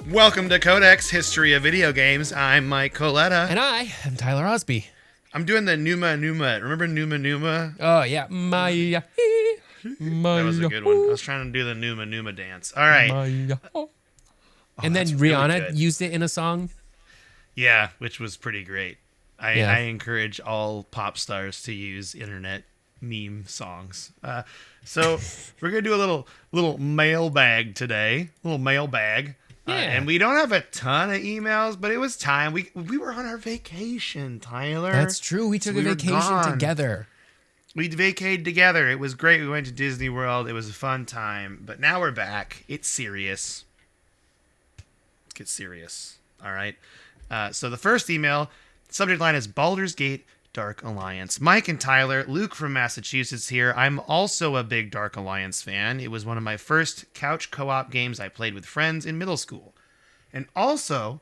Welcome to Codex History of Video Games. I'm Mike Coletta. And I am Tyler Osby. I'm doing the Numa Numa. Remember Numa Numa? Oh, yeah. Maya. That was a good one. I was trying to do the Numa Numa dance. All right. Maya. Oh, And then that's really Rihanna good. used it in a song. Yeah, which was pretty great. I Yeah. encourage all pop stars to use internet meme songs. So we're gonna do a little mailbag today. Little mailbag. Yeah. And we don't have a ton of emails, but it was time. We were on our vacation, Tyler. That's true. We took So a we were vacation gone. together. We vacated together. It was great. We went to Disney World. It was a fun time. But now we're back. It's serious. Let's get serious. All right. So the first email, subject line is Baldur's Gate Dark Alliance. Mike and Tyler, Luke from Massachusetts here. I'm also a big Dark Alliance fan. It was one of my first couch co-op games I played with friends in middle school. And also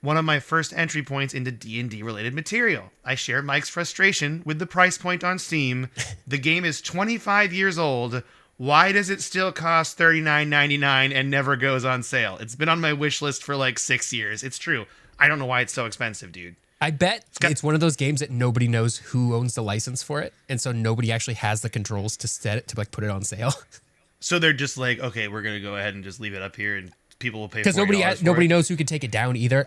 one of my first entry points into D&D related material. I share Mike's frustration with the price point on Steam. The game is 25 years old. Why does it still cost $39.99 and never goes on sale? It's been on my wish list for like 6 years. It's true. I don't know why it's so expensive, dude. I bet it's one of those games that nobody knows who owns the license for it. And so nobody actually has the controls to set it, to like put it on sale. So they're just like, okay, we're going to go ahead and just leave it up here and people will pay Because $40 nobody for it. knows who can take it down either.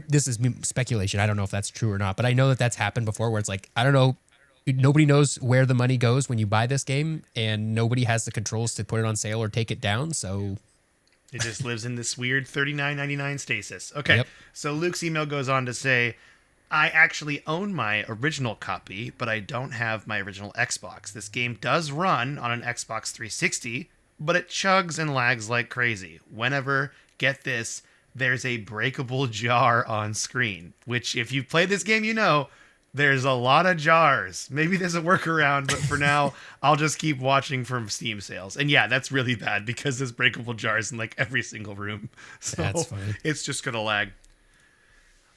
This is speculation. I don't know if that's true or not, but I know that that's happened before where it's like, I don't know. Nobody knows where the money goes when you buy this game and nobody has the controls to put it on sale or take it down. So It just lives in this weird $39.99 stasis. Okay, Yep. So Luke's email goes on to say, I actually own my original copy, but I don't have my original Xbox. This game does run on an Xbox 360, but it chugs and lags like crazy. Whenever, get this, there's a breakable jar on screen, which if you've played this game, you know, there's a lot of jars. Maybe there's a workaround, but for now, I'll just keep watching from Steam sales. And yeah, that's really bad because there's breakable jars in like every single room. So That's funny. it's just going to lag.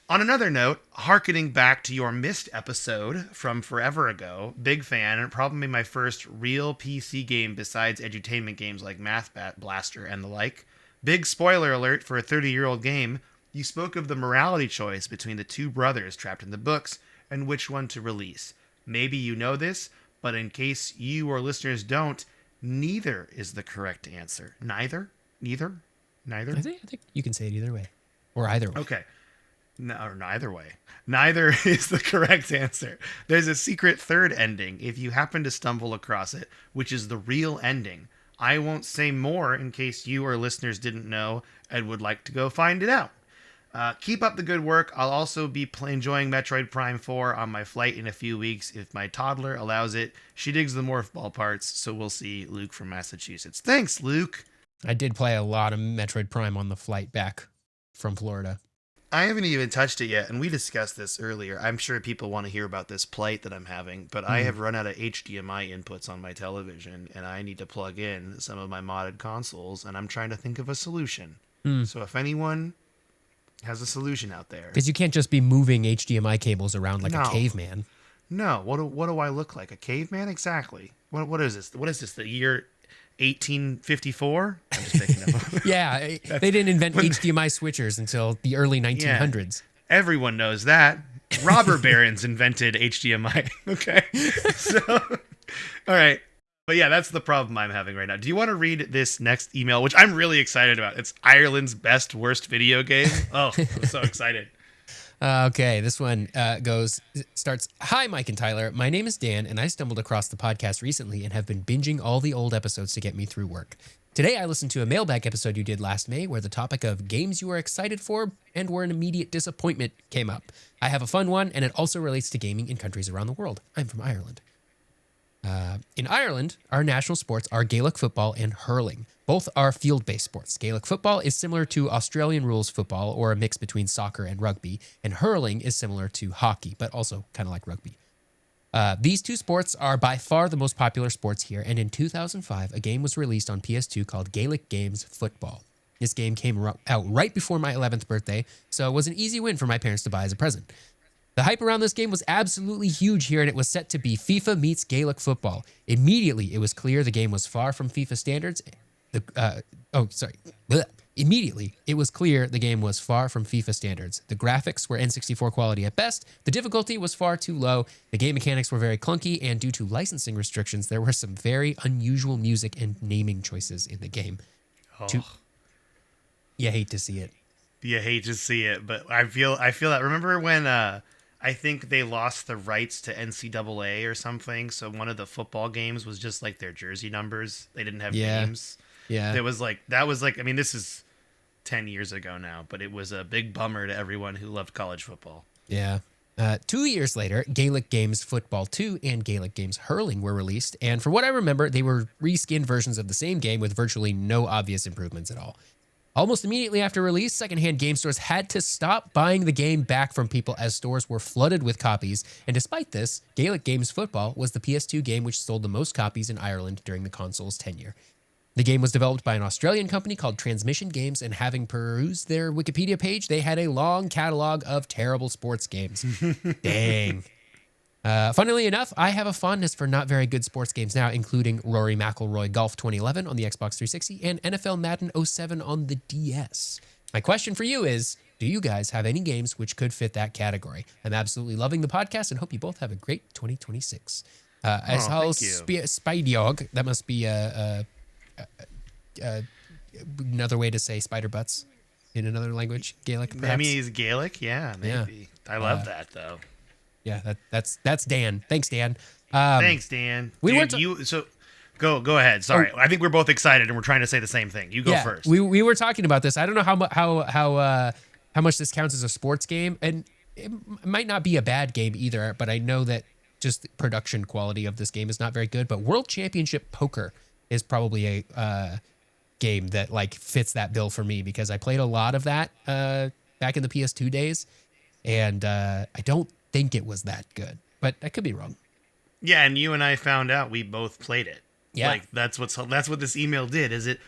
On another note, harkening back to your missed episode from forever ago, big fan, and probably my first real PC game besides edutainment games like Math Blaster and the like. Big spoiler alert for a 30-year-old game, you spoke of the morality choice between the two brothers trapped in the books and which one to release. Maybe you know this, but in case you or listeners don't, neither is the correct answer. Neither? Neither? I think you can say it either way or either way. Okay. No, or neither way. Neither is the correct answer. There's a secret third ending if you happen to stumble across it, which is the real ending. I won't say more in case you or listeners didn't know and would like to go find it out. Keep up the good work. I'll also be enjoying Metroid Prime 4 on my flight in a few weeks if my toddler allows it. She digs the morph ball parts, so we'll see. Luke from Massachusetts. Thanks, Luke. I did play a lot of Metroid Prime on the flight back from Florida. I haven't even touched it yet, and we discussed this earlier. I'm sure people want to hear about this plight that I'm having, but I have run out of HDMI inputs on my television, and I need to plug in some of my modded consoles, and I'm trying to think of a solution. So if anyone has a solution out there. Because you can't just be moving HDMI cables around like No. a caveman. No, what do I look like? A caveman? Exactly. What is this? What is this, the year 1854? I'm just making that up. Yeah, they didn't invent HDMI switchers until the early 1900s. Everyone knows that. Robber barons invented HDMI. Okay. So, all right. But yeah, that's the problem I'm having right now. Do you want to read this next email, which I'm really excited about? It's Ireland's best worst video game. Oh, I'm so excited. Okay, this one starts, Hi, Mike and Tyler. My name is Dan, and I stumbled across the podcast recently and have been binging all the old episodes to get me through work. Today, I listened to a Mailbag episode you did last May where the topic of games you were excited for and were an immediate disappointment came up. I have a fun one, and it also relates to gaming in countries around the world. I'm from Ireland. In Ireland, our national sports are Gaelic football and hurling. Both are field-based sports. Gaelic football is similar to Australian rules football, or a mix between soccer and rugby, and hurling is similar to hockey, but also kind of like rugby. These two sports are by far the most popular sports here, and in 2005, a game was released on PS2 called Gaelic Games Football. This game came out right before my 11th birthday, so it was an easy win for my parents to buy as a present. The hype around this game was absolutely huge here, and it was set to be FIFA meets Gaelic football. Immediately, it was clear the game was far from FIFA standards. Immediately, it was clear the game was far from FIFA standards. The graphics were N64 quality at best, the difficulty was far too low, the game mechanics were very clunky, and due to licensing restrictions, there were some very unusual music and naming choices in the game. Oh, To, you hate to see it. you hate to see it, but I feel that. Remember when I think they lost the rights to NCAA or something, so one of the football games was just like their jersey numbers. They didn't have Yeah, names. yeah, That was like, I mean, this is 10 years ago now, but it was a big bummer to everyone who loved college football. yeah. 2 years later, Gaelic Games Football 2 and Gaelic Games Hurling were released, and for what I remember, they were reskinned versions of the same game with virtually no obvious improvements at all. Almost immediately after release, secondhand game stores had to stop buying the game back from people as stores were flooded with copies, and despite this, Gaelic Games Football was the PS2 game which sold the most copies in Ireland during the console's tenure. The game was developed by an Australian company called Transmission Games, and having perused their Wikipedia page, they had a long catalog of terrible sports games. Dang. Funnily enough, I have a fondness for not very good sports games now, including Rory McIlroy Golf 2011 on the Xbox 360 and NFL Madden 07 on the DS. My question for you is, do you guys have any games which could fit that category? I'm absolutely loving the podcast and hope you both have a great 2026. I saw thank you. Spideog. That must be another way to say spider butts in another language, Gaelic, perhaps. I mean, he's Gaelic. Yeah, Yeah. maybe. I love that though. Yeah, that's Dan. Thanks, Dan. Thanks, Dan. we Dude, went to- you so go ahead. Sorry, I think we're both excited and we're trying to say the same thing. You go first. We were talking about this. I don't know how much this counts as a sports game, and it might not be a bad game either. But I know that just the production quality of this game is not very good. But World Championship Poker is probably a game that like fits that bill for me because I played a lot of that back in the PS2 days, and I don't think it was that good, but I could be wrong. Yeah, and you and I found out we both played it. Yeah. Like that's what this email did. Is it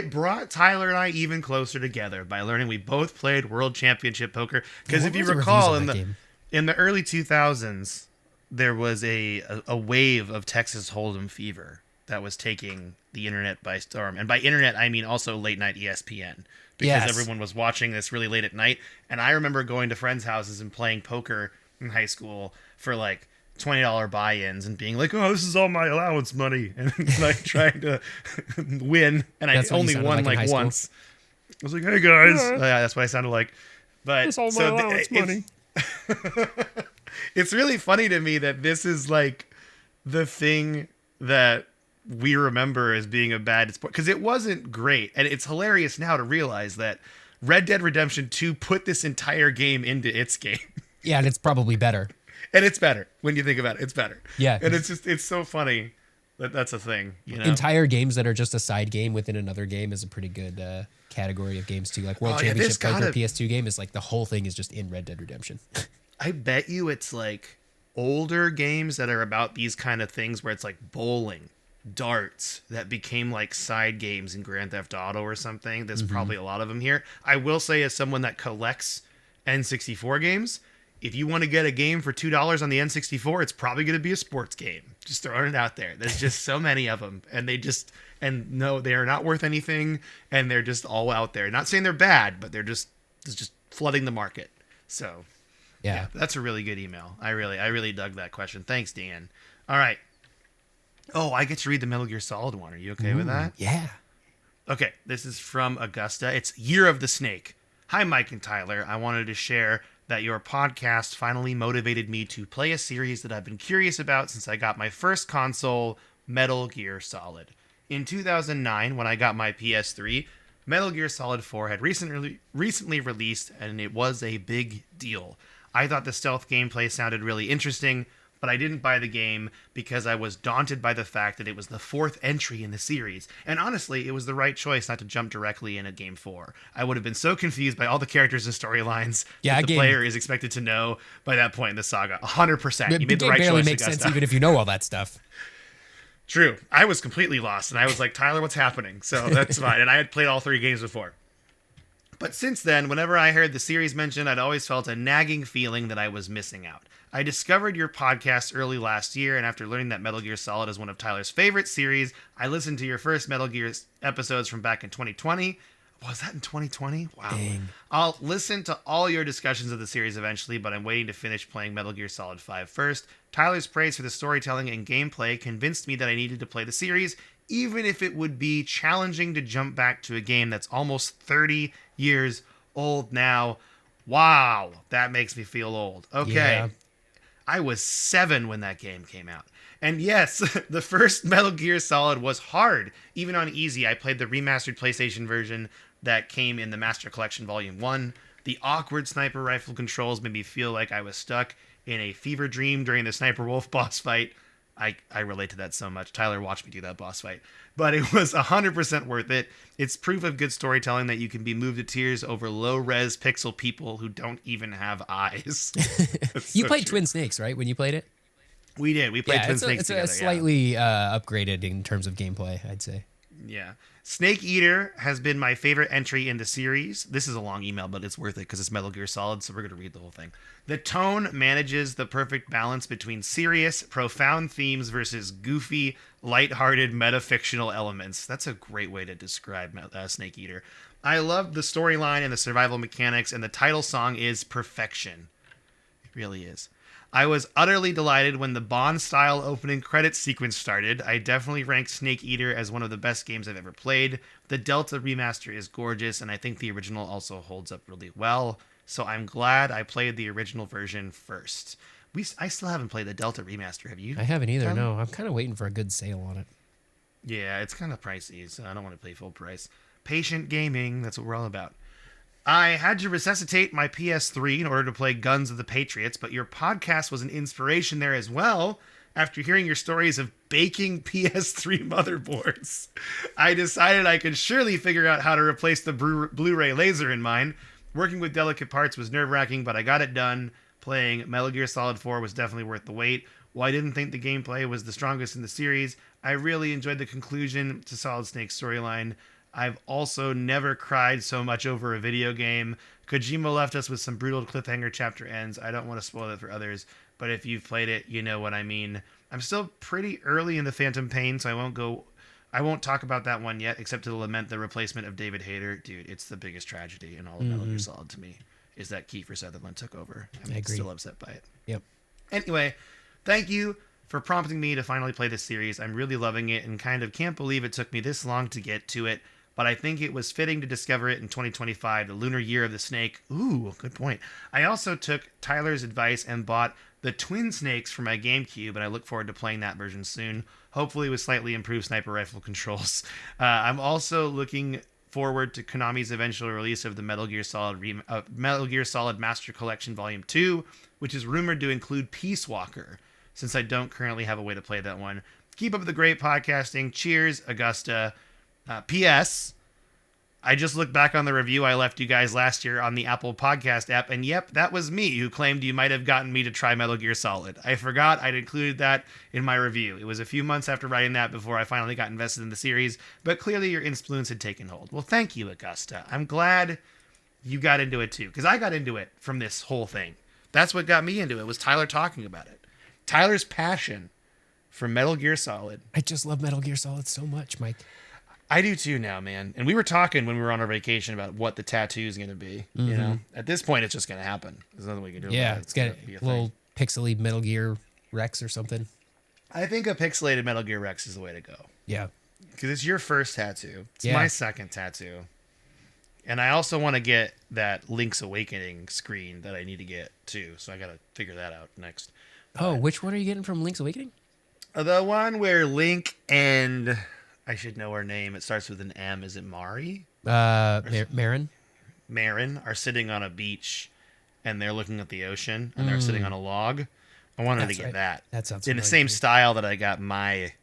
brought Tyler and I even closer together by learning we both played World Championship Poker. Because Yeah, if what you was the recall, reviews on that game? in the early 2000s, there was a wave of Texas Hold'em fever that was taking the internet by storm. And by internet, I mean also late night ESPN. Because Yes. everyone was watching this really late at night. And I remember going to friends' houses and playing poker in high school for like $20 buy-ins and being like, oh, this is all my allowance money. And like trying to win. And That's I what you only sounded won like in high like school. once. I was like, hey guys. Yeah, that's what I sounded like. But It's all my so allowance money. it's really funny to me that this is like the thing that we remember as being a bad sport because it wasn't great, and it's hilarious now to realize that Red Dead Redemption 2 put this entire game into its game. Yeah, and it's probably better. And it's better when you think about it. It's better. Yeah. And it's so funny that that's a thing, you know. Entire games that are just a side game within another game is a pretty good category of games too. Like World Oh, yeah, this Championship Poker gotta- PS2 game is like the whole thing is just in Red Dead Redemption. I bet you it's like older games that are about these kind of things where it's like bowling, darts that became like side games in Grand Theft Auto or something. There's probably a lot of them here. I will say, as someone that collects N64 games, if you want to get a game for $2 on the N64, it's probably going to be a sports game. Just throwing it out there. There's just so many of them, and no, they are not worth anything, and they're just all out there. Not saying they're bad, but it's just flooding the market. So Yeah. that's a really good email. I really dug that question. Thanks, Dan. All right. Oh, I get to read the Metal Gear Solid one. Are you okay with that? Yeah. Okay, this is from Augusta. It's Year of the Snake. Hi, Mike and Tyler. I wanted to share that your podcast finally motivated me to play a series that I've been curious about since I got my first console, Metal Gear Solid. In 2009, when I got my PS3, Metal Gear Solid 4 had recently released, and it was a big deal. I thought the stealth gameplay sounded really interesting, but I didn't buy the game because I was daunted by the fact that it was the fourth entry in the series. And honestly, it was the right choice not to jump directly in at Game 4. I would have been so confused by all the characters and storylines that the player is expected to know by that point in the saga. 100%. You made the right choice. It barely makes sense even if you know all that stuff. True. I was completely lost, and I was like, Tyler, what's happening? So that's fine. And I had played all three games before. But since then, whenever I heard the series mentioned, I'd always felt a nagging feeling that I was missing out. I discovered your podcast early last year, and after learning that Metal Gear Solid is one of Tyler's favorite series, I listened to your first Metal Gear episodes from back in 2020. Was that in 2020? Wow. Dang. I'll listen to all your discussions of the series eventually, but I'm waiting to finish playing Metal Gear Solid 5 first. Tyler's praise for the storytelling and gameplay convinced me that I needed to play the series, even if it would be challenging to jump back to a game that's almost 30 years old now. Wow, that makes me feel old. Okay. Yeah. I was 7 when that game came out. And yes, the first Metal Gear Solid was hard, even on easy. I played the remastered PlayStation version that came in the Master Collection Volume 1. The awkward sniper rifle controls made me feel like I was stuck in a fever dream during the Sniper Wolf boss fight. I relate to that so much. Tyler watched me do that boss fight. But it was 100% worth it. It's proof of good storytelling that you can be moved to tears over low-res pixel people who don't even have eyes. You So played true. Twin Snakes, right? When you played it? We did. We played Yeah, Twin it's a, Snakes it's together. a slightly upgraded in terms of gameplay, I'd say. Yeah. Snake Eater has been my favorite entry in the series. This is a long email, but it's worth it because it's Metal Gear Solid, so we're going to read the whole thing. The tone manages the perfect balance between serious, profound themes versus goofy, lighthearted, metafictional elements. That's a great way to describe Snake Eater. I love the storyline and the survival mechanics, and the title song is perfection. It really is. I was utterly delighted when the Bond-style opening credits sequence started. I definitely rank Snake Eater as one of the best games I've ever played. The Delta remaster is gorgeous, and I think the original also holds up really well. So I'm glad I played the original version first. I still haven't played the Delta remaster. Have you? I haven't either. Tyler? No, I'm kind of waiting for a good sale on it. Yeah, it's kind of pricey, so I don't want to pay full price. Patient gaming, that's what we're all about. I had to resuscitate my PS3 in order to play Guns of the Patriots, but your podcast was an inspiration there as well. After hearing your stories of baking PS3 motherboards, I decided I could surely figure out how to replace the Blu-ray laser in mine. Working with delicate parts was nerve-wracking, but I got it done. Playing Metal Gear Solid 4 was definitely worth the wait. While I didn't think the gameplay was the strongest in the series, I really enjoyed the conclusion to Solid Snake's storyline. I've also never cried so much over a video game. Kojima left us with some brutal cliffhanger chapter ends. I don't want to spoil it for others, but if you've played it, you know what I mean. I'm still pretty early in the Phantom Pain, so I won't talk about that one yet, except to lament the replacement of David Hayter. Dude, it's the biggest tragedy in all of Metal Gear Solid to me, is that Kiefer Sutherland took over. I agree. Still upset by it. Yep. Anyway, thank you for prompting me to finally play this series. I'm really loving it and kind of can't believe it took me this long to get to it, but I think it was fitting to discover it in 2025, the lunar year of the snake. Ooh, good point. I also took Tyler's advice and bought the Twin Snakes for my GameCube, and I look forward to playing that version soon, hopefully with slightly improved sniper rifle controls. I'm also looking forward to Konami's eventual release of the Metal Gear Solid Master Collection Volume 2, which is rumored to include Peace Walker, since I don't currently have a way to play that one. Keep up the great podcasting. Cheers, Augusta. P.S. I just looked back on the review I left you guys last year on the Apple Podcast app, and yep, that was me who claimed you might have gotten me to try Metal Gear Solid. I forgot I'd included that in my review. It was a few months after writing that before I finally got invested in the series, but clearly your influence had taken hold. Well, thank you, Augusta. I'm glad you got into it too, because I got into it from this whole thing. That's what got me into it, was Tyler talking about it. Tyler's passion for Metal Gear Solid. I just love Metal Gear Solid so much, Mike. I do too now, man. And we were talking when we were on our vacation about what the tattoo is going to be. You know, at this point, it's just going to happen. There's nothing we can do. Yeah, about it. it's got gonna be a thing. little pixely Metal Gear Rex or something. I think a pixelated Metal Gear Rex is the way to go, Yeah. because it's your first tattoo. It's Yeah. my second tattoo, and I also want to get that Link's Awakening screen that I need to get too. So I got to figure that out next. Oh, which one are you getting from Link's Awakening? The one where Link and I should know her name. It starts with an M. Is it Mari? Marin. Marin are sitting on a beach, and they're looking at the ocean, and they're sitting on a log. I wanted That's to get right. that. That sounds in the familiar same to me. style that I got my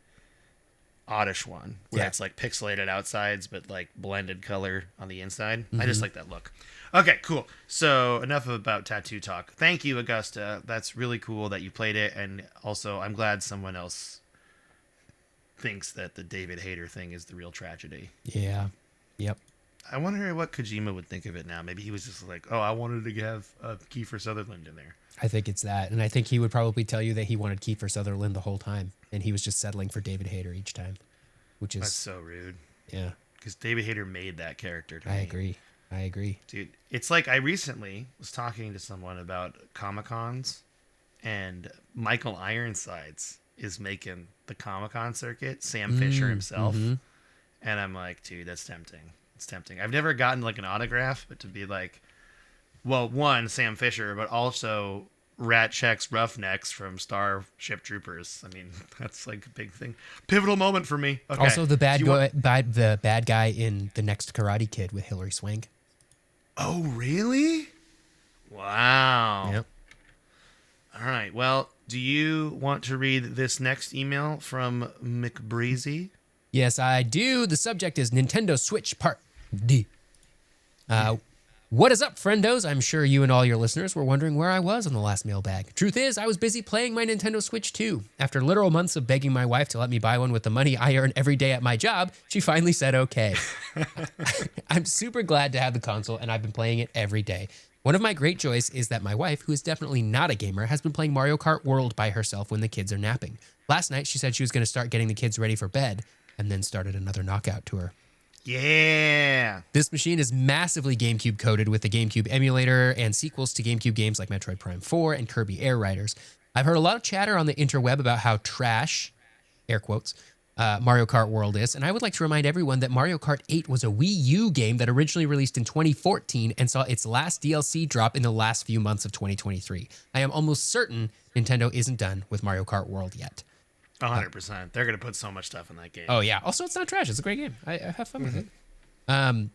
Oddish one, where Yeah. it's like pixelated outsides, but like blended color on the inside. I Mm-hmm. just like that look. Okay, cool. So enough about tattoo talk. Thank you, Augusta. That's really cool that you played it, and also I'm glad someone else thinks that the David Hayter thing is the real tragedy. Yeah. Yep. I wonder what Kojima would think of it now. Maybe he was just like, oh, I wanted to have Kiefer Sutherland in there. I think it's that. And I think he would probably tell you that he wanted Kiefer Sutherland the whole time. And he was just settling for David Hayter each time. Which That's is, so rude. yeah. because David Hayter made that character to I me. agree. I agree. Dude, it's like I recently was talking to someone about Comic Cons, and Michael Ironsides is making the Comic Con circuit, Sam Fisher himself. Mm-hmm. And I'm like, dude, that's tempting. It's tempting. I've never gotten like an autograph, but to be like, well, one, Sam Fisher, but also Rat Check's Roughnecks from Starship Troopers. I mean, that's like a big thing. Pivotal moment for me. Okay. Also, the Do you want- the bad guy in the next Karate Kid with Hilary Swank. Oh, really? Wow. Yep. All right. Well, do you want to read this next email from McBreezy? Yes, I do. The subject is Nintendo Switch Part D. What is up, friendos? I'm sure you and all your listeners were wondering where I was on the last mailbag. Truth is, I was busy playing my Nintendo Switch 2. After literal months of begging my wife to let me buy one with the money I earn every day at my job, she finally said okay. I'm super glad to have the console, and I've been playing it every day. One of my great joys is that my wife, who is definitely not a gamer, has been playing Mario Kart World by herself when the kids are napping. Last night, she said she was going to start getting the kids ready for bed, and then started another knockout tour. Yeah. This machine is massively GameCube coded with the GameCube emulator and sequels to GameCube games like Metroid Prime 4 and Kirby Air Riders. I've heard a lot of chatter on the interweb about how trash, air quotes, Mario Kart World is, and I would like to remind everyone that Mario Kart 8 was a Wii U game that originally released in 2014 and saw its last DLC drop in the last few months of 2023. I am almost certain Nintendo isn't done with Mario Kart World yet. 100%. They're going to put so much stuff in that game. Oh, yeah. Also, it's not trash. It's a great game. I have fun with it.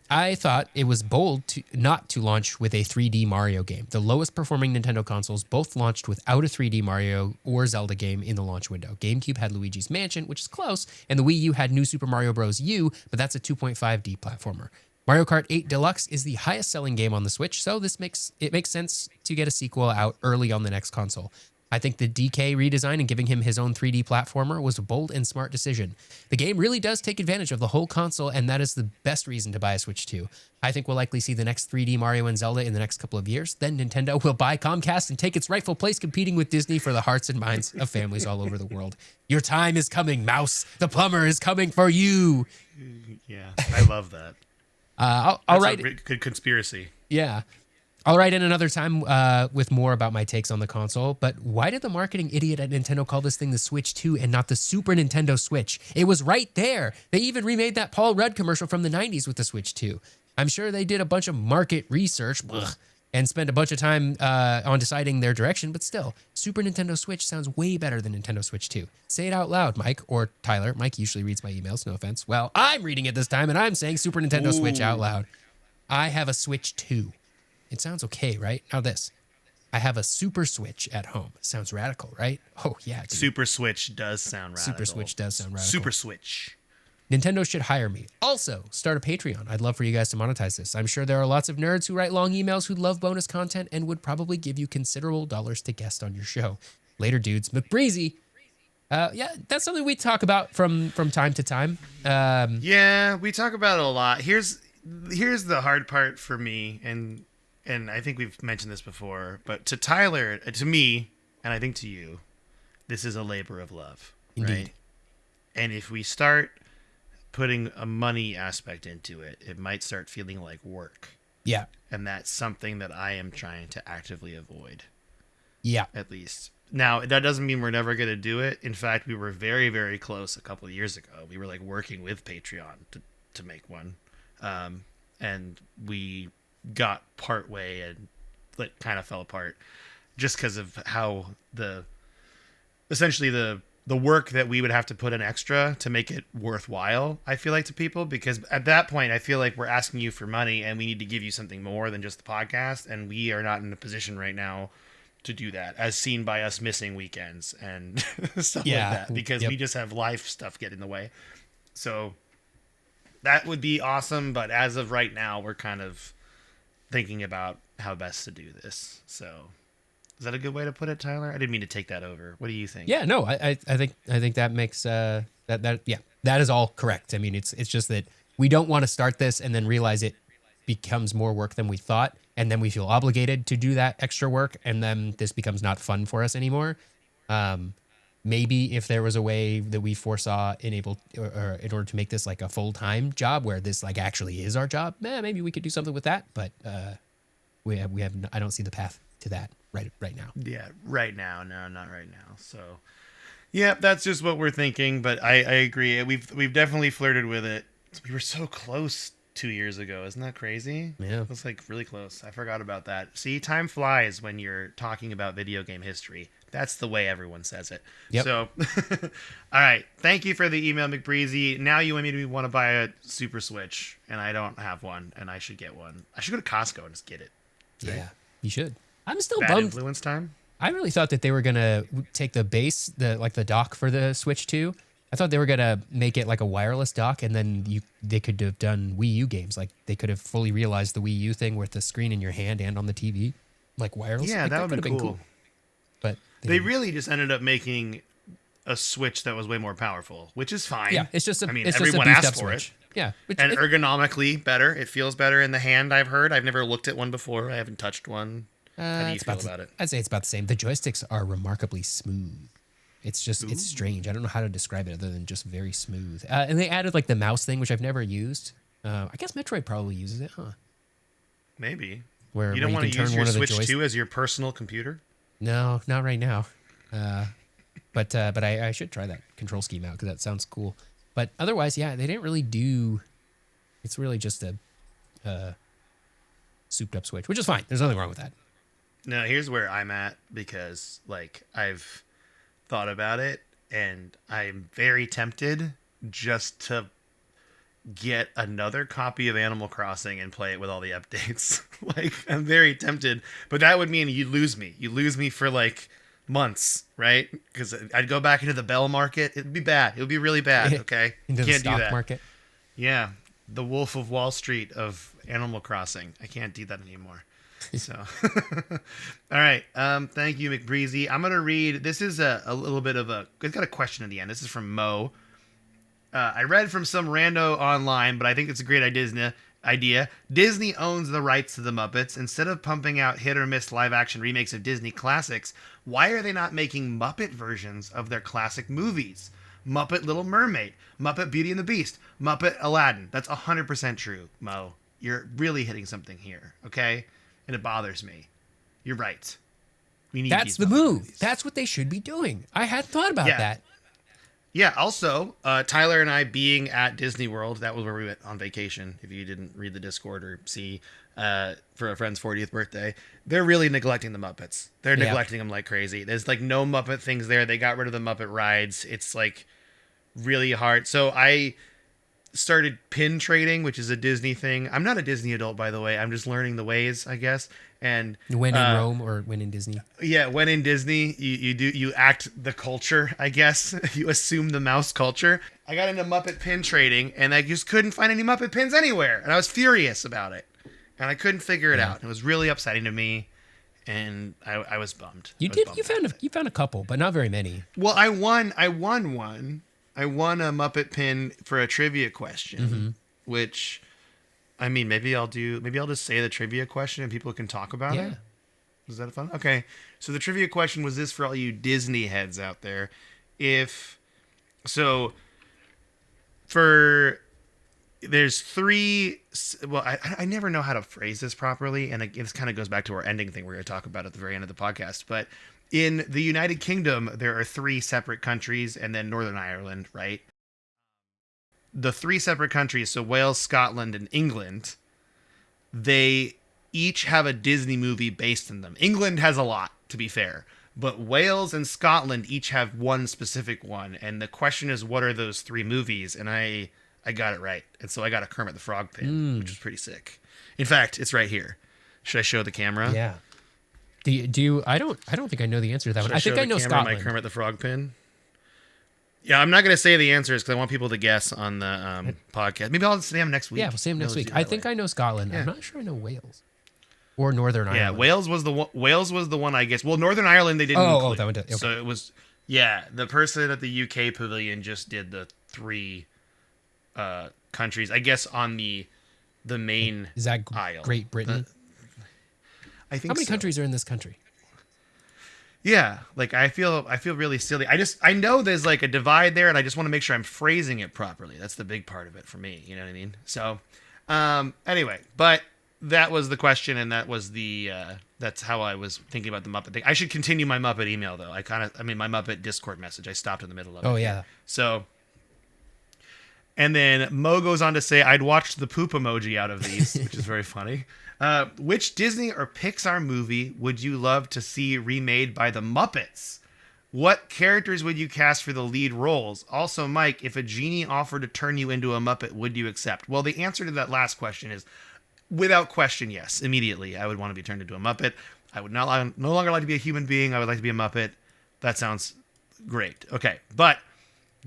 I thought it was bold not to launch with a 3D Mario game. The lowest performing Nintendo consoles both launched without a 3D Mario or Zelda game in the launch window. GameCube had Luigi's Mansion, which is close, and the Wii U had New Super Mario Bros. U, but that's a 2.5D platformer. Mario Kart 8 Deluxe is the highest selling game on the Switch, so makes sense to get a sequel out early on the next console. I think the DK redesign and giving him his own 3D platformer was a bold and smart decision. The game really does take advantage of the whole console, and that is the best reason to buy a Switch 2. I think we'll likely see the next 3D Mario and Zelda in the next couple of years. Then Nintendo will buy Comcast and take its rightful place competing with Disney for the hearts and minds of families all over the world. Your time is coming, Mouse. The plumber is coming for you. Yeah, I love that. I'll write good conspiracy. Yeah. I'll write in another time with more about my takes on the console, but why did the marketing idiot at Nintendo call this thing the Switch 2 and not the Super Nintendo Switch? It was right there. They even remade that Paul Rudd commercial from the 90s with the Switch 2. I'm sure they did a bunch of market research and spent a bunch of time on deciding their direction, but still, Super Nintendo Switch sounds way better than Nintendo Switch 2. Say it out loud, Mike, or Tyler. Mike usually reads my emails, no offense. Well, I'm reading it this time, and I'm saying Super Nintendo Switch out loud. I have a Switch 2. It sounds okay, right? Now this. I have a Super Switch at home. Sounds radical, right? Oh, yeah. Dude. Super Switch does sound radical. Super Switch does sound radical. Super Switch. Nintendo should hire me. Also, start a Patreon. I'd love for you guys to monetize this. I'm sure there are lots of nerds who write long emails who love bonus content and would probably give you considerable dollars to guest on your show. Later, dudes. McBreezy. Yeah, that's something we talk about from time to time. Yeah, we talk about it a lot. Here's the hard part for me, and I think we've mentioned this before, but to Tyler, to me, and I think to you, this is a labor of love. Indeed. Right? And if we start putting a money aspect into it, it might start feeling like work. Yeah. And that's something that I am trying to actively avoid. Yeah. At least. Now, that doesn't mean we're never going to do it. In fact, we were very, very close a couple of years ago. We were like working with Patreon to make one. And we got part way and like kind of fell apart just because of how essentially the work that we would have to put in extra to make it worthwhile, I feel like, to people, because at that point I feel like we're asking you for money and we need to give you something more than just the podcast, and we are not in a position right now to do that, as seen by us missing weekends and stuff like that, because we just have life stuff get in the way. So that would be awesome, but as of right now, we're kind of thinking about how best to do this. So, is that a good way to put it, Tyler? I didn't mean to take that over. What do you think? Yeah, no, I think that makes that is all correct. I mean, it's just that we don't want to start this and then realize it becomes more work than we thought, and then we feel obligated to do that extra work, and then this becomes not fun for us anymore. maybe if there was a way that we foresaw or in order to make this like a full-time job where this like actually is our job, maybe we could do something with that. But I don't see the path to that right now. Yeah, right now, no, not right now. So, yeah, that's just what we're thinking. But I agree. We've definitely flirted with it. We were so close 2 years ago. Isn't that crazy? Yeah. It was like really close. I forgot about that. See, time flies when you're talking about video game history. That's the way everyone says it. Yep. So, all right. Thank you for the email, McBreezy. Now you want me to want to buy a Super Switch, and I don't have one, and I should get one. I should go to Costco and just get it. Yeah, you should. I'm still Bad bummed. influence time. I really thought that they were gonna take the base, the dock for the Switch 2. I thought they were gonna make it like a wireless dock, and then they could have done Wii U games. Like they could have fully realized the Wii U thing with the screen in your hand and on the TV, like wireless. Yeah, like, that would could have have been cool. But They really just ended up making a Switch that was way more powerful, which is fine. yeah, it's just a. I mean, it's just a everyone beefed asked up for Switch. it. Yeah, And ergonomically better. It feels better in the hand, I've heard. I've never looked at one before. I haven't touched one. How do you feel about it? I'd say it's about the same. The joysticks are remarkably smooth. It's just it's strange. I don't know how to describe it other than just very smooth. And they added like the mouse thing, which I've never used. I guess Metroid probably uses it, huh? Maybe. Where You don't where want can to turn use your one of the Switch 2 as your personal computer? No, not right now. But I should try that control scheme out because that sounds cool. But otherwise, yeah, they didn't really do. It's really just a souped up Switch, which is fine. There's nothing wrong with that. No, here's where I'm at because, like, I've thought about it and I'm very tempted just to get another copy of Animal Crossing and play it with all the updates. Like, I'm very tempted, but that would mean you lose me. You lose me for like months, right? Because I'd go back into the Bell market. It'd be bad. It would be really bad. Okay, Into the can't do stock that. market. Yeah, the Wolf of Wall Street of Animal Crossing. I can't do that anymore. So, all right. Thank you, McBreezy. I'm gonna read. This is a little bit of a. It's got a question at the end. This is from Mo. I read from some rando online, but I think it's a great idea. Disney owns the rights to the Muppets. Instead of pumping out hit or miss live action remakes of Disney classics, why are they not making Muppet versions of their classic movies? Muppet Little Mermaid, Muppet Beauty and the Beast, Muppet Aladdin. That's 100% true, Mo. You're really hitting something here, okay? And it bothers me. You're right. We need That's these the Muppet move. movies. That's what they should be doing. I hadn't thought about Yeah. that. Yeah, also, Tyler and I being at Disney World, that was where we went on vacation, if you didn't read the Discord or see, for a friend's 40th birthday. They're really neglecting the Muppets. They're Yeah. neglecting them like crazy. There's like no Muppet things there. They got rid of the Muppet rides. It's like really hard. So I started pin trading, which is a Disney thing. I'm not a Disney adult, by the way. I'm just learning the ways, I guess. And When in Rome or when in Disney. yeah, when in Disney, you act the culture, I guess. You assume the mouse culture. I got into Muppet pin trading, and I just couldn't find any Muppet pins anywhere, and I was furious about it, and I couldn't figure it out. It was really upsetting to me, and I was bummed. You I was did. bummed You found out. you found a couple, but not very many. Well, I won one. I won a Muppet pin for a trivia question, which, I mean, maybe I'll just say the trivia question and people can talk about Yeah. it. Is that fun? Okay. So the trivia question was this for all you Disney heads out there. There's three, well, I never know how to phrase this properly, and this kind of goes back to our ending thing we're going to talk about at the very end of the podcast, but in the United Kingdom, there are three separate countries, and then Northern Ireland, right? The three separate countries, so Wales, Scotland, and England, they each have a Disney movie based in them. England has a lot, to be fair, but Wales and Scotland each have one specific one, and the question is, what are those three movies? And I got it right, and so I got a Kermit the Frog pin, which was pretty sick. In fact, it's right here. Should I show the camera? Yeah. Do you? I don't think I know the answer to that Should one. I think show I the know camera Scotland. my Kermit the Frog pin? Yeah, I'm not going to say the answers because I want people to guess on the podcast. Maybe I'll say them next week. Yeah, we'll see him next Let's week. do it I that think way. I know Scotland. Yeah. I'm not sure I know Wales or Northern Yeah, Ireland. Wales was the one. Wales was the one I guess. Well, Northern Ireland they didn't. Oh, include. that one did. Okay. So it was. Yeah, the person at the UK pavilion just did the three countries. I guess on the main Is that aisle. Great Britain? I think. How many so. countries are in this country? Yeah, like I feel really silly. I know there's like a divide there, and I just want to make sure I'm phrasing it properly. That's the big part of it for me. You know what I mean? So, anyway, but that was the question, and that was the that's how I was thinking about the Muppet thing. I should continue my Muppet email though. I mean my Muppet Discord message. I stopped in the middle of Oh it here. yeah. So, and then Mo goes on to say, I'd watch the poop emoji out of these, which is very funny. Which Disney or Pixar movie would you love to see remade by the Muppets? What characters would you cast for the lead roles? Also, Mike, if a genie offered to turn you into a Muppet, would you accept? Well, the answer to that last question is without question, yes. Immediately, I would want to be turned into a Muppet. I would no longer like to be a human being. I would like to be a Muppet. That sounds great. Okay, but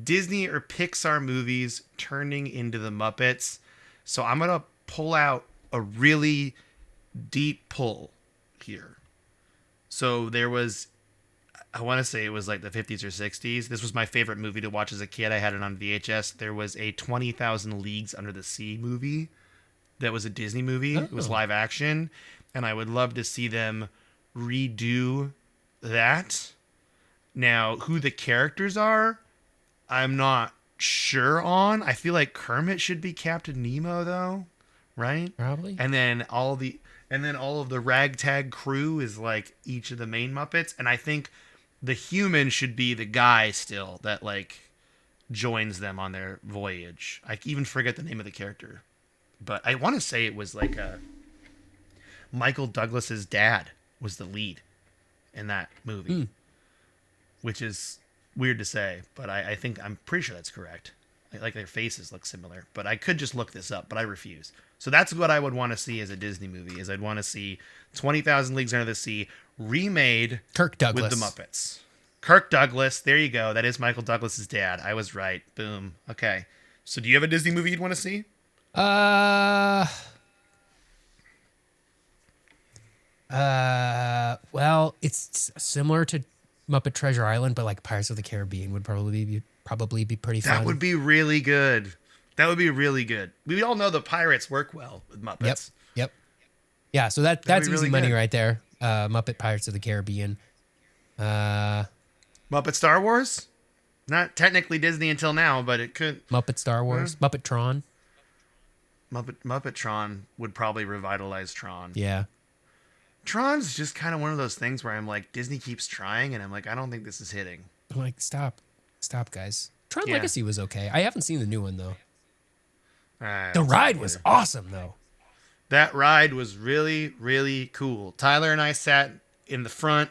Disney or Pixar movies turning into the Muppets. So I'm going to pull out a really deep pull here. So there was, I want to say it was like the 50s or 60s. This was my favorite movie to watch as a kid. I had it on VHS. There was a 20,000 Leagues Under the Sea movie that was a Disney movie. It was Oh, live action. And I would love to see them redo that. Now, who the characters are, I'm not sure on. I feel like Kermit should be Captain Nemo though, right? probably. And then all of the ragtag crew is like each of the main Muppets, and I think the human should be the guy still that like joins them on their voyage. I even forget the name of the character, but I want to say it was like Michael Douglas's dad was the lead in that movie, which is weird to say, but I think I'm pretty sure that's correct. Like their faces look similar, but I could just look this up, but I refuse. So that's what I would want to see as a Disney movie. Is I'd want to see 20,000 Leagues Under the Sea remade Kirk with the Douglas. Muppets. Kirk Douglas, there you go. That is Michael Douglas's dad. I was right. Boom. Okay. So do you have a Disney movie you'd want to see? Uh, well, it's similar to Muppet Treasure Island, but like Pirates of the Caribbean would probably be pretty That fun. would be really good. That would be really good. We all know the pirates work well with Yep. Muppets. Yep. Yeah, so That'd that's be easy really money good. right there. Muppet Pirates of the Caribbean. Uh, Muppet Star Wars? Not technically Disney until now, but it could. Muppet Star Wars, Muppet Tron. Muppet Tron would probably revitalize Tron. Yeah. Tron's just kind of one of those things where I'm like, Disney keeps trying, and I'm like, I don't think this is hitting. I'm like, stop, guys. Tron Yeah. Legacy was okay. I haven't seen the new one though. I The haven't seen ride it was either. awesome though. That ride was really, really cool. Tyler and I sat in the front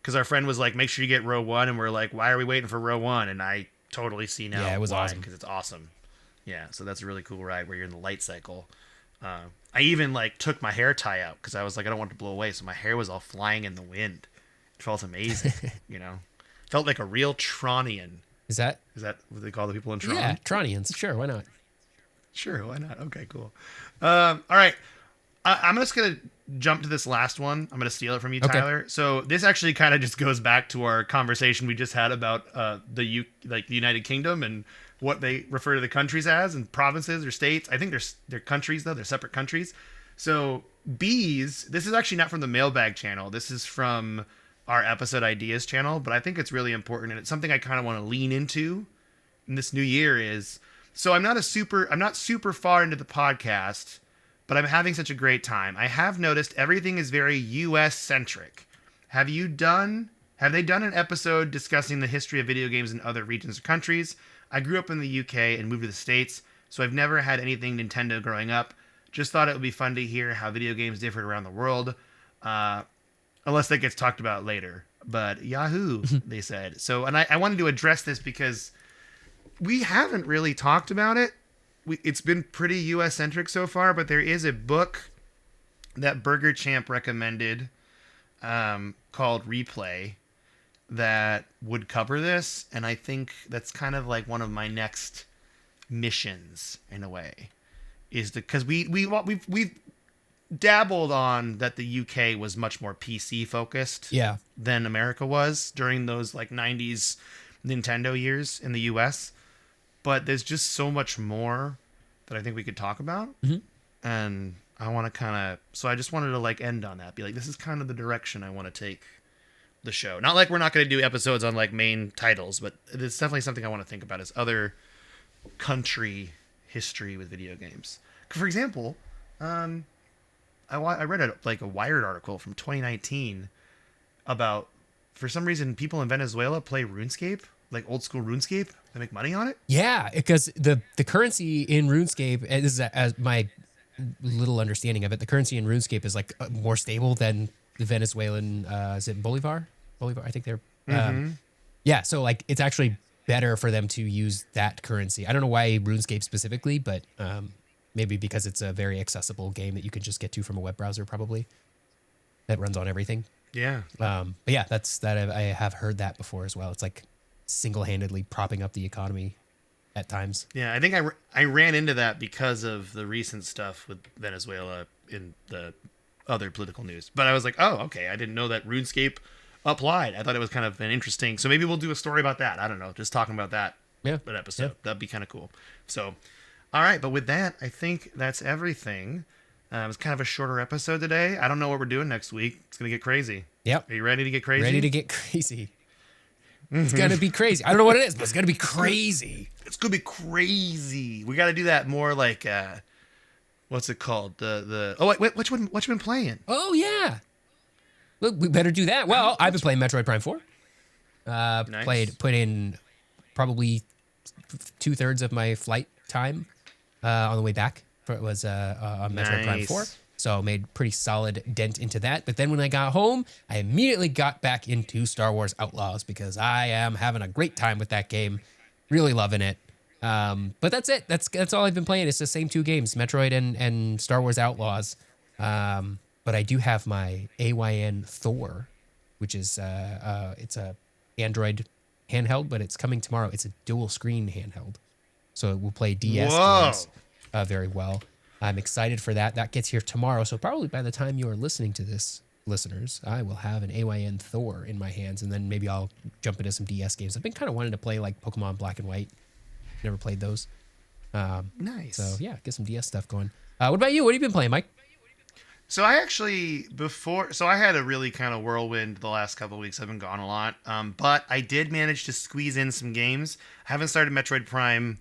because our friend was like, make sure you get row one. And we're like, why are we waiting for row one? And I totally see now Yeah, it was why, awesome. because it's awesome. Yeah, so that's a really cool ride where you're in the light cycle. I even like took my hair tie out because I was like, I don't want it to blow away. So my hair was all flying in the wind. It felt amazing, you know? Felt like a real Tronian. Is that? Is that what they call the people in Tron? Yeah, Tronians. Sure, why not? Sure, why not? Okay, cool. All right. I'm just going to jump to this last one. I'm going to steal it from you, Okay. Tyler. So this actually kind of just goes back to our conversation we just had about the United Kingdom and what they refer to the countries as and provinces or states. I think they're countries though. They're separate countries. So bees. This is actually not from the Mailbag channel. This is from our episode ideas channel. But I think it's really important and it's something I kind of want to lean into in this new year. Is so I'm not super far into the podcast, but I'm having such a great time. I have noticed everything is very US centric. Have they done an episode discussing the history of video games in other regions or countries? I grew up in the UK and moved to the States, so I've never had anything Nintendo growing up. Just thought it would be fun to hear how video games differed around the world. Unless that gets talked about later. But Yahoo, they said. So, and I wanted to address this because we haven't really talked about it. It's been pretty US centric so far, but there is a book that Burger Champ recommended called Replay that would cover this, and I think that's kind of like one of my next missions in a way, is because we've dabbled on that the UK was much more PC focused Yeah. than America was during those like 90s Nintendo years in the US, but there's just so much more that I think we could talk about. And I want to so I just wanted to like end on that, be like, this is kind of the direction I want to take the show. Not like we're not going to do episodes on like main titles, but it's definitely something I want to think about is other country history with video games. For example, I read a Wired article from 2019 about, for some reason, people in Venezuela play RuneScape, like old school RuneScape. They make money on it. Yeah, because the currency in RuneScape, and this is as my little understanding of it, the currency in RuneScape is like more stable than the Venezuelan. Is it Bolivar? Bolivar, I think they're. Yeah, so like it's actually better for them to use that currency. I don't know why RuneScape specifically, but maybe because it's a very accessible game that you can just get to from a web browser, probably that runs on everything. Yeah. But yeah, I have heard that before as well. It's like single-handedly propping up the economy at times. Yeah, I think I ran into that because of the recent stuff with Venezuela in the other political news. But I was like, oh, okay, I didn't know that RuneScape applied. I thought it was kind of an interesting. So maybe we'll do a story about that. I don't know, just talking about that. Yeah, an episode. Yeah. That'd be kind of cool. So, all right, but with that, I think that's everything. It was kind of a shorter episode today. I don't know what we're doing next week. It's gonna get crazy. Yep. Are you ready to get crazy? Ready to get crazy. It's gonna be crazy. I don't know what it is, but it's gonna be crazy. It's gonna be crazy. We got to do that more like what's it called? The oh wait, what you been playing? Oh yeah. Look, we better do that. Well, I've been playing Metroid Prime 4. Nice. Put in probably 2/3 of my flight time on the way back. It was on Metroid Prime 4. So made pretty solid dent into that. But then when I got home, I immediately got back into Star Wars Outlaws because I am having a great time with that game. Really loving it. But that's it. That's all I've been playing. It's the same 2 games, Metroid and Star Wars Outlaws. But I do have my AYN Thor, which is it's a Android handheld, but it's coming tomorrow. It's a dual screen handheld, so it will play DS games very well. I'm excited for that. That gets here tomorrow, so probably by the time you are listening to this, listeners, I will have an AYN Thor in my hands, and then maybe I'll jump into some DS games. I've been kind of wanting to play like Pokemon Black and White. Never played those. Nice. So yeah, get some DS stuff going. What about you? What have you been playing, Mike? So I actually I had a really kind of whirlwind the last couple of weeks. I've been gone a lot, but I did manage to squeeze in some games. I haven't started Metroid Prime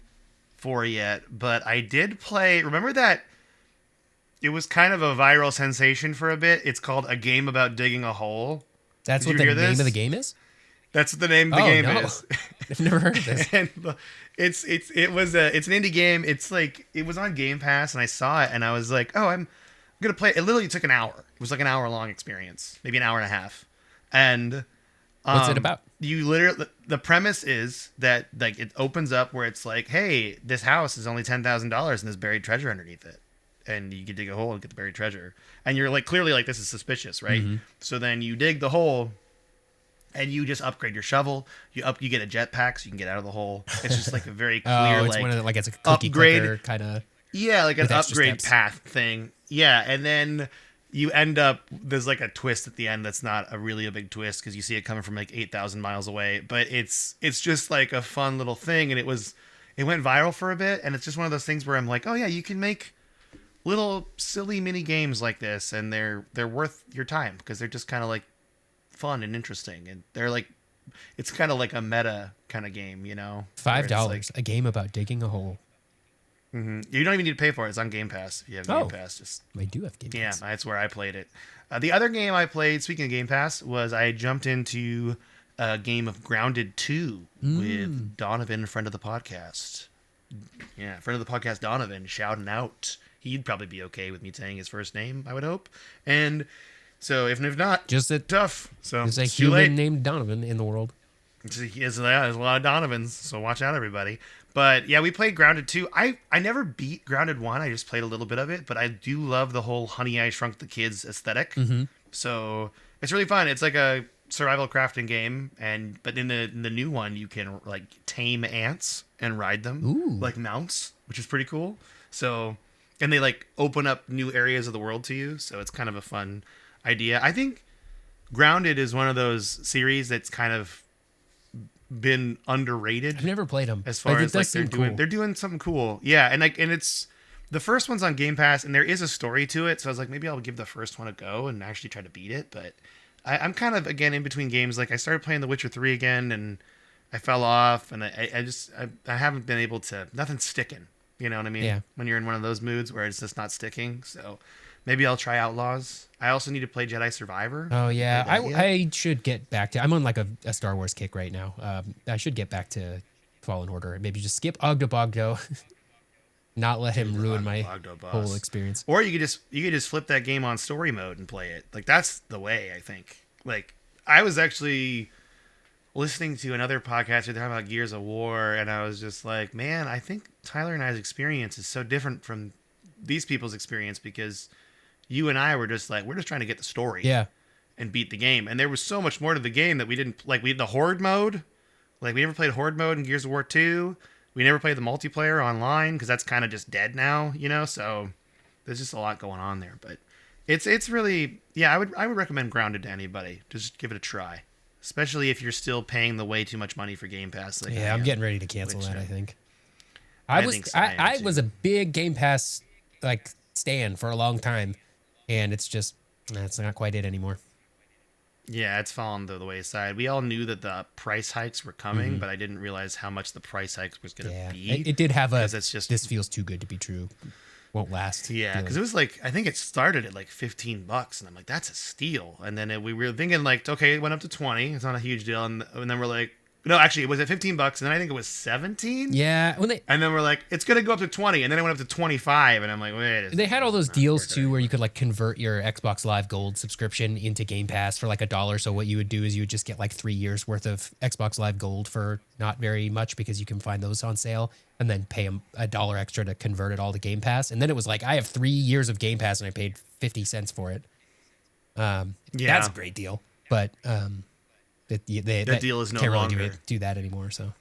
4 yet, but I did play. Remember that it was kind of a viral sensation for a bit. It's called A Game About Digging a Hole. That's what the name of the game is? That's what the name of the game no. is. I've never heard of this. And it's an indie game. It's like it was on Game Pass, and I saw it, and I was like, oh, I'm gonna play it. It literally took an hour. It was like an hour long experience, maybe an hour and a half. And what's it about? You literally, the premise is that like it opens up where it's like, hey, this house is only $10,000 and there's buried treasure underneath it, and you can dig a hole and get the buried treasure, and you're like clearly like this is suspicious, right? Mm-hmm. So then you dig the hole, and you just upgrade your shovel. You get a jetpack so you can get out of the hole. It's just like a very clear it's a cookie upgrade kind of. Yeah, like an upgrade steps. path thing. Yeah, and then you end up, there's like a twist at the end that's not a big twist because you see it coming from like 8,000 miles away. But it's just like a fun little thing, and it went viral for a bit, and it's just one of those things where I'm like, oh yeah, you can make little silly mini games like this, and they're worth your time because they're just kind of like fun and interesting, and they're like, it's kind of like a meta kind of game, you know? $5, like, a game about digging a hole. Mm-hmm. You don't even need to pay for it. It's on Game Pass. If you have Game Pass, I do have Game Pass. Yeah, that's where I played it. The other game I played, speaking of Game Pass, was I jumped into a game of Grounded 2 with Donovan, friend of the podcast. Yeah, friend of the podcast, Donovan, shouting out. He'd probably be okay with me saying his first name, I would hope. And so, if not, just tough. So there's a human named Donovan in the world. There's a lot of Donovans, so watch out, everybody. But yeah, we played Grounded 2. I never beat Grounded 1. I just played a little bit of it, but I do love the whole Honey, I Shrunk the Kids aesthetic. Mm-hmm. So it's really fun. It's like a survival crafting game, but in the new one, you can like tame ants and ride them like mounts, which is pretty cool. So, and they like open up new areas of the world to you. So it's kind of a fun idea. I think Grounded is one of those series that's kind of been underrated. I've never played them as far as like they're doing something cool. Yeah, and it's the first one's on Game Pass, and there is a story to it. So I was like, maybe I'll give the first one a go and actually try to beat it. But I'm kind of again in between games. Like I started playing The Witcher 3 again, and I fell off, and I haven't been able to. Nothing's sticking. You know what I mean? Yeah. When you're in one of those moods where it's just not sticking. So maybe I'll try Outlaws. I also need to play Jedi Survivor. Oh Have you yeah, played that yet? I should get back to. I'm on like a Star Wars kick right now. I should get back to Fallen Order and maybe just skip Ogdo Bogdo, not let him Dude, the ruin my Bogdo whole boss. experience. Or you could just flip that game on story mode and play it. Like that's the way I think. Like I was actually listening to another podcast where they're talking about Gears of War, and I was just like, man, I think Tyler and I's experience is so different from these people's experience because you and I were just like, we're just trying to get the story Yeah, and beat the game, and there was so much more to the game that we didn't like. We had the horde mode, like we never played horde mode in Gears of War 2. We never played the multiplayer online because that's kind of just dead now, you know. So there's just a lot going on there, but it's really yeah. I would recommend Grounded to anybody. Just give it a try, especially if you're still paying the way too much money for Game Pass. Like yeah, I I'm am, getting ready to cancel which, that. I think. I think so, I am I too. was a big Game Pass like stan for a long time, and it's just it's not quite it anymore. Yeah, it's fallen to the wayside. We all knew that the price hikes were coming, Mhm. but I didn't realize how much the price hikes was going to Yeah, be. it did have a. Because it's just This feels too good to be true. Won't last. yeah, because feeling. it was like I think it started at like $15, and I'm like that's a steal. And then we were thinking like okay, it went up to 20. It's not a huge deal, and then we're like no, actually it was at $15, and then I think it was 17. Yeah, when they And then we're like it's gonna go up to 20, and then it went up to 25, and I'm like wait. They had all those not deals worth it too where you anymore. could like convert your Xbox Live Gold subscription into Game Pass for like $1. So what you would do is you would just get like 3 years worth of Xbox Live Gold for not very much because you can find those on sale and then pay a dollar extra to convert it all to Game Pass. And then it was like, I have 3 years of Game Pass and I paid 50 cents for it. That's Yeah, a great deal. But they that deal is no can't really longer. do that anymore. So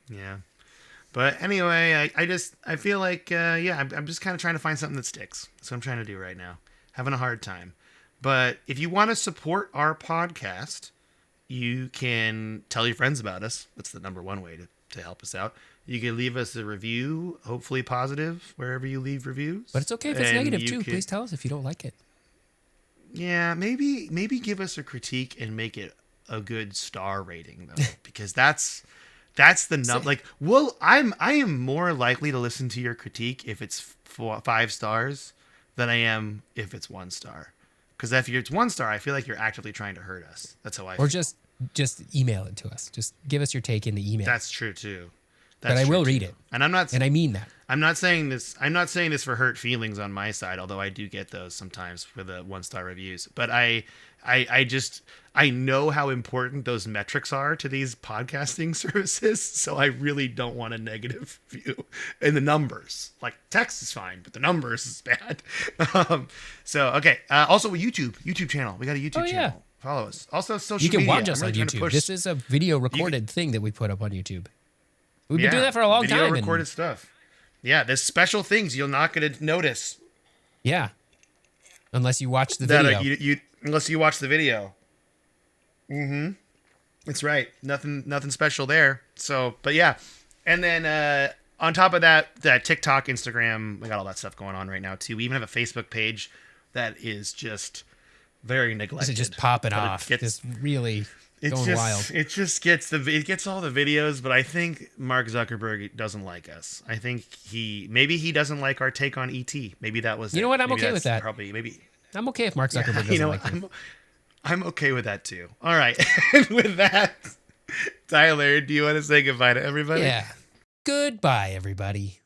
Yeah. But anyway, I feel like yeah, I'm just kind of trying to find something that sticks. That's what I'm trying to do right now. Having a hard time. But if you want to support our podcast, you can tell your friends about us. That's the number one way to help us out. You can leave us a review, hopefully positive, wherever you leave reviews. but it's okay if it's And negative you too. can- Please tell us if you don't like it. Yeah, maybe give us a critique and make it a good star rating though, because that's the So- like I am more likely to listen to your critique if it's 5 stars than I am if it's 1 star. Because if it's 1 star, I feel like you're actively trying to hurt us. That's how I Or feel. just email it to us. Just give us your take in the email. That's true too. But That's I true, will read too. it. And I'm not And I mean that. I'm not saying this. I'm not saying this for hurt feelings on my side, although I do get those sometimes for the 1 star reviews. But I know how important those metrics are to these podcasting services, so I really don't want a negative view in the numbers. Like text is fine, but the numbers is bad. So okay. Also, a YouTube channel. We got a YouTube Oh, yeah. channel. Follow us. Also, social You can media. watch us I'm really on trying to YouTube. push- This is a video recorded thing that we put up on YouTube. We've been yeah, doing that for a long video time. recorded stuff. Yeah, there's special things you're not going to notice Yeah. Unless you watch the that video. you unless you watch the video. That's right. Nothing special there. So, but yeah. And then on top of that, TikTok, Instagram, we got all that stuff going on right now too. We even have a Facebook page that is just very This neglected. is just popping But it off. gets- Just really It's going just wild. it just gets it gets all the videos, but I think Mark Zuckerberg doesn't like us. I think maybe he doesn't like our take on ET. Maybe that was You know what? I'm Maybe okay with that's that. Probably maybe I'm okay if Mark Zuckerberg doesn't you know like it. I'm okay with that too. All right. And with that, Tyler, do you want to say goodbye to everybody? Yeah. Goodbye, everybody.